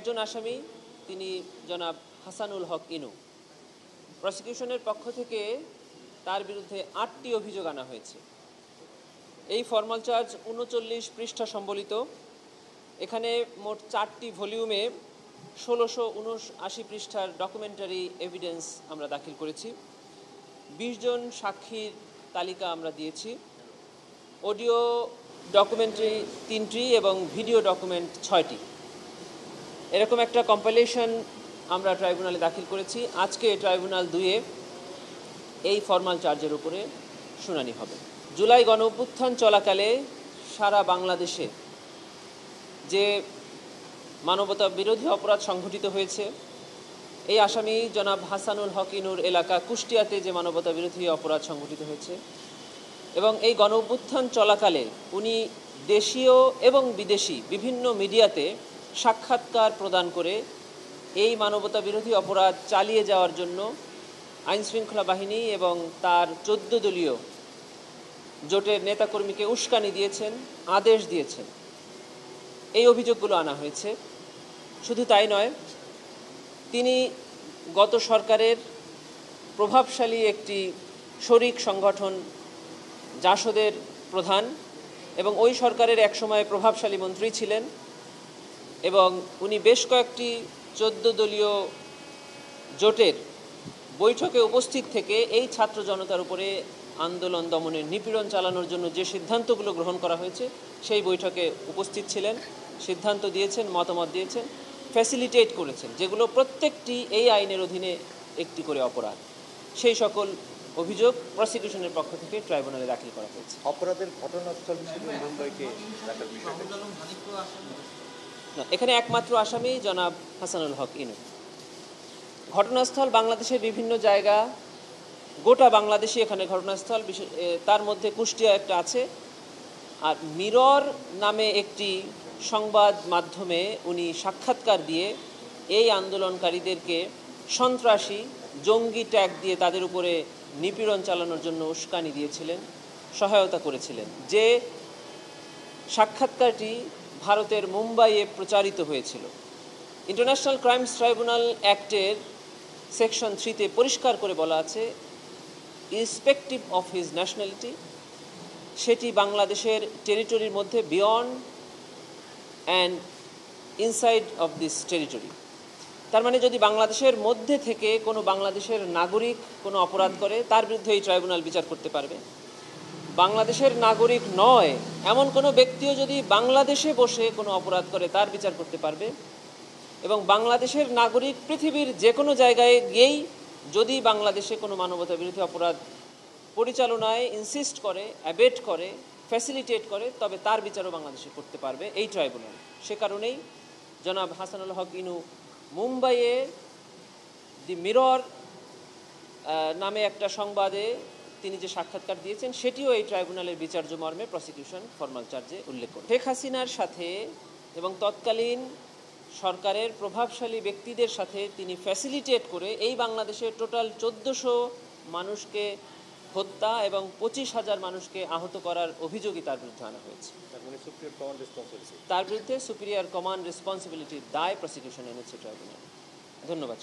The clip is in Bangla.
একজন আসামি তিনি জনাব হাসানুল হক ইনু। প্রসিকিউশনের পক্ষ থেকে তার বিরুদ্ধে ৮টি অভিযোগ আনা হয়েছে। এই ফর্মাল চার্জ ৩৯ পৃষ্ঠা সম্বলিত। এখানে মোট 4টি ভলিউমে ১৬৭৯ পৃষ্ঠার ডকুমেন্টারি এভিডেন্স আমরা দাখিল করেছি। ২০ জন সাক্ষীর তালিকা আমরা দিয়েছি। অডিও ডকুমেন্টারি 3টি এবং ভিডিও ডকুমেন্ট 6টি। এরকম একটা কম্পাইলেশন আমরা ট্রাইব্যুনালে দাখিল করেছি। আজকে ট্রাইব্যুনাল 2-এ এই ফর্মাল চার্জের উপরে শুনানি হবে। জুলাই গণ অভ্যুত্থান চলাকালে সারা বাংলাদেশে যে মানবতা বিরোধী অপরাধ সংঘটিত হয়েছে, এই আসামি জনাব হাসানুল হক ইনুর এলাকা কুষ্টিয়াতে যে মানবতা বিরোধী অপরাধ সংঘটিত হয়েছে এবং এই গণ অভ্যুত্থান চলাকালে উনি দেশীয় এবং বিদেশি বিভিন্ন মিডিয়াতে সাক্ষাৎকার প্রদান করে এই মানবতা বিরোধী অপরাধ চালিয়ে যাওয়ার জন্য আইনশৃঙ্খলা বাহিনী এবং তার 14 দলীয় জোটের নেতাকর্মীকে উস্কানি দিয়েছেন, আদেশ দিয়েছেন। এই অভিযোগগুলো আনা হয়েছে। শুধু তাই নয়, তিনি গত সরকারের প্রভাবশালী একটি শরিক সংগঠন জাসদের প্রধান এবং ওই সরকারের একসময় প্রভাবশালী মন্ত্রী ছিলেন এবং উনি বেশ কয়েকটি 14 দলীয় জোটের বৈঠকে উপস্থিত থেকে এই ছাত্র জনতার উপরে আন্দোলন দমনের নিপীড়ন চালানোর জন্য যে সিদ্ধান্তগুলো গ্রহণ করা হয়েছে সেই বৈঠকে উপস্থিত ছিলেন, সিদ্ধান্ত দিয়েছেন, মতামত দিয়েছেন, ফ্যাসিলিটেট করেছেন, যেগুলো প্রত্যেকটি এই আইনের অধীনে একটি করে অপরাধ। সেই সকল অভিযোগ প্রসিকিউশনের পক্ষ থেকে ট্রাইব্যুনালে দাখিল করা হয়েছে। অপরাধের ঘটনাস্থল হিসেবে মুম্বাইকে রাখার বিষয়টা এখানে একমাত্র আসামি জনাব হাসানুল হক ইনু। ঘটনাস্থল বাংলাদেশের বিভিন্ন জায়গা, গোটা বাংলাদেশে এখানে ঘটনাস্থল, তার মধ্যে কুষ্টিয়া একটা আছে। আর মিরর নামে একটি সংবাদ মাধ্যমে উনি সাক্ষাৎকার দিয়ে এই আন্দোলনকারীদেরকে সন্ত্রাসী, জঙ্গি ট্যাগ দিয়ে তাদের উপরে নিপীড়ন চালানোর জন্য উস্কানি দিয়েছিলেন, সহায়তা করেছিলেন। যে সাক্ষাৎকারটি ভারতের মুম্বাইয়ে প্রচারিত হয়েছিল। ইন্টারন্যাশনাল ক্রাইমস ট্রাইব্যুনাল অ্যাক্টের সেকশন 3-তে পরিষ্কার করে বলা আছে, ইররেসপেক্টিভ অফ হিজ ন্যাশনালিটি, সেটি বাংলাদেশের টেরিটরির মধ্যে beyond and inside of this territory. তার মানে যদি বাংলাদেশের মধ্যে থেকে কোনো বাংলাদেশের নাগরিক কোনো অপরাধ করে, তার বিরুদ্ধে এই ট্রাইব্যুনাল বিচার করতে পারবে। বাংলাদেশের নাগরিক নয় এমন কোনো ব্যক্তিও যদি বাংলাদেশে বসে কোনো অপরাধ করে, তার বিচার করতে পারবে। এবং বাংলাদেশের নাগরিক পৃথিবীর যে কোনো জায়গায় গিয়েই যদি বাংলাদেশে কোনো মানবতা বিরোধী অপরাধ পরিচালনায় ইনসিস্ট করে, অ্যাবেট করে, ফ্যাসিলিটেট করে, তবে তার বিচারও বাংলাদেশে করতে পারবে এই ট্রাইব্যুনাল। সে কারণেই জনাব হাসানুল হক ইনু মুম্বাইয়ে দি মিরর নামে একটা সংবাদে তিনি যে সাক্ষাৎকার দিয়েছেন, সেটিও এই ট্রাইব্যুনালের বিচার্য মর্মে প্রসিকিউশন ফর্মাল চার্জে উল্লেখ করে। শেখ হাসিনার সাথে এবং তৎকালীন সরকারের প্রভাবশালী ব্যক্তিদের সাথে তিনি ফ্যাসিলিটেট করে এই বাংলাদেশে টোটাল 1400 মানুষকে হত্যা এবং 25,000 মানুষকে আহত করার অভিযোগই তার বিরুদ্ধে আনা হয়েছে। তার বিরুদ্ধে সুপিরিয়র কমান্ড রেসপন্সিবিলিটির দায় প্রসিকিউশন এনেছে ট্রাইব্যুনাল। ধন্যবাদ।